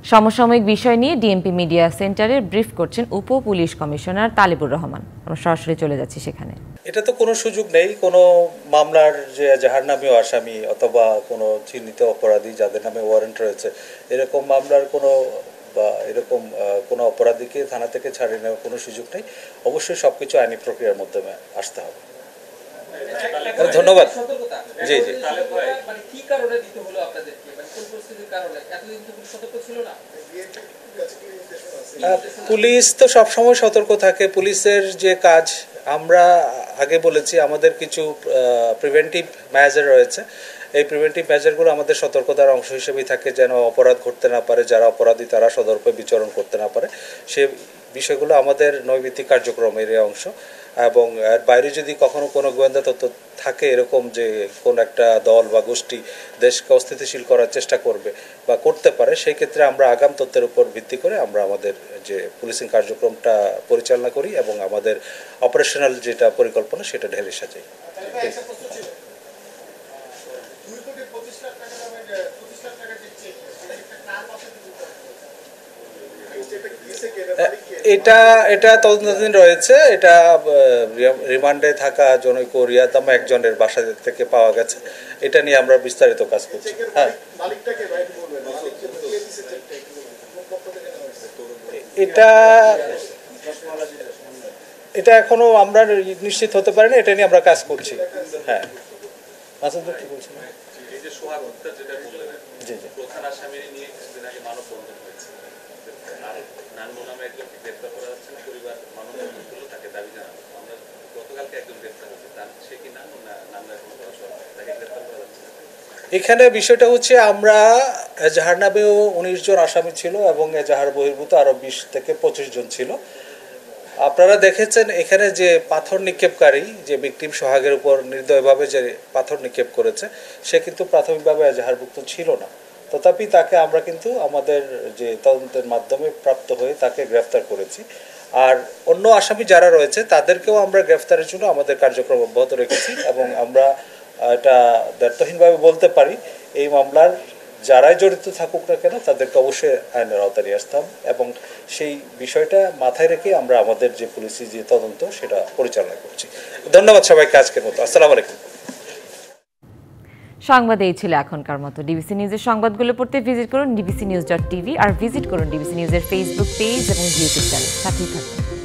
সমসাময়িক বিষয় নিয়ে ডিএমপি মিডিয়া সেন্টারে ব্রিফ করছেন উপ পুলিশ কমিশনার তালিবুর রহমান। আমরা সরাসরি চলে যাচ্ছি সেখানে। এটা তো কোনো সুযোগ নেই, কোনো মামলার যে যাহার নামেও আসামি অথবা কোনো চিহ্নিত অপরাধী যাদের নামে ওয়ারেন্ট রয়েছে, এরকম মামলার কোনো বা এরকম কোনো অপরাধীকে থানা থেকে ছাড়িয়ে নেওয়ার কোনো সুযোগ নেই। অবশ্যই সবকিছু আইনি প্রক্রিয়ার মাধ্যমে আসতে হবে। ধন্যবাদ। জি জি, পুলিশ তো সবসময় সতর্ক থাকে। পুলিশের যে কাজ, আমরা আগে বলেছি আমাদের কিছু প্রিভেন্টিভ মেজার রয়েছে। এই প্রিভেন্টিভ মেজারগুলো আমাদের সতর্কতার অংশ হিসেবেই থাকে, যেন অপরাধ ঘটতে না পারে, যারা অপরাধী তারা সতর্ক বিচরণ করতে না পারে। সে বিষয়গুলো আমাদের নৈমিত্তিক কার্যক্রমের অংশ। এবং এর বাইরে যদি কখনো কোনো গোয়েন্দা তথ্য থাকে এরকম যে কোন একটা দল বা গোষ্ঠী দেশকে অস্থিতিশীল করার চেষ্টা করবে বা করতে পারে, সেই ক্ষেত্রে আমরা আগাম তথ্যের উপর ভিত্তি করে আমরা আমাদের যে পুলিশিং কার্যক্রমটা পরিচালনা করি এবং আমাদের অপারেশনাল যেটা পরিকল্পনা সেটা ঢেলে সাজাই। এটা তদন্তাধীন রয়েছে। এটা রিমান্ডে থাকা জনৈক রিয়াদাম একজনের বাসা থেকে পাওয়া গেছে। এটা নিয়ে আমরা বিস্তারিত কাজ করছি। হ্যাঁ, এটা এখনো আমরা নিশ্চিত হতে পারিনি, এটা নিয়ে আমরা কাজ করছি। হ্যাঁ, কি বলছেন? জি জি, এখানে বিষয়টা হচ্ছে আমরা এজাহার নামেও 19 জন আসামি ছিল এবং এজাহার বহির্ভূত আরো 20 থেকে 25 জন ছিল। আপনারা দেখেছেন এখানে যে পাথর নিক্ষেপকারী, যে ভিকটিম সোহাগের উপর নির্দয়ভাবে যে পাথর নিক্ষেপ করেছে, সে কিন্তু প্রাথমিকভাবে এজাহারভুক্ত ছিল না। তথাপি তাকে আমরা কিন্তু আমাদের যে তদন্তের মাধ্যমে প্রাপ্ত হয়ে তাকে গ্রেফতার করেছি। আর অন্য আসামি যারা রয়েছে তাদেরকেও আমরা গ্রেফতারের জন্য আমাদের কার্যক্রম অব্যাহত রেখেছি এবং আমরা এটা দায়িত্বহীনভাবে বলতে পারি, এই মামলার যারাই জড়িত থাকুক না কেন তাদেরকে অবশ্যই আইনের আওতায় নিয়ে আসতে হবে এবং সেই বিষয়টা মাথায় রেখে আমরা আমাদের যে পুলিশি যে তদন্ত সেটা পরিচালনা করছি। ধন্যবাদ সবাইকে আজকের মতো। আসসালামু আলাইকুম। সংবাদ এই ছিল এখনকার মতো। ডিবিসি নিউজের সংবাদগুলো পড়তে ভিজিট করুন dbcnews.tv আর ভিজিট করুন ডিবিসি নিউজের ফেসবুক পেজ এবং ইউটিউব চ্যানেল। সাথেই থাকুন।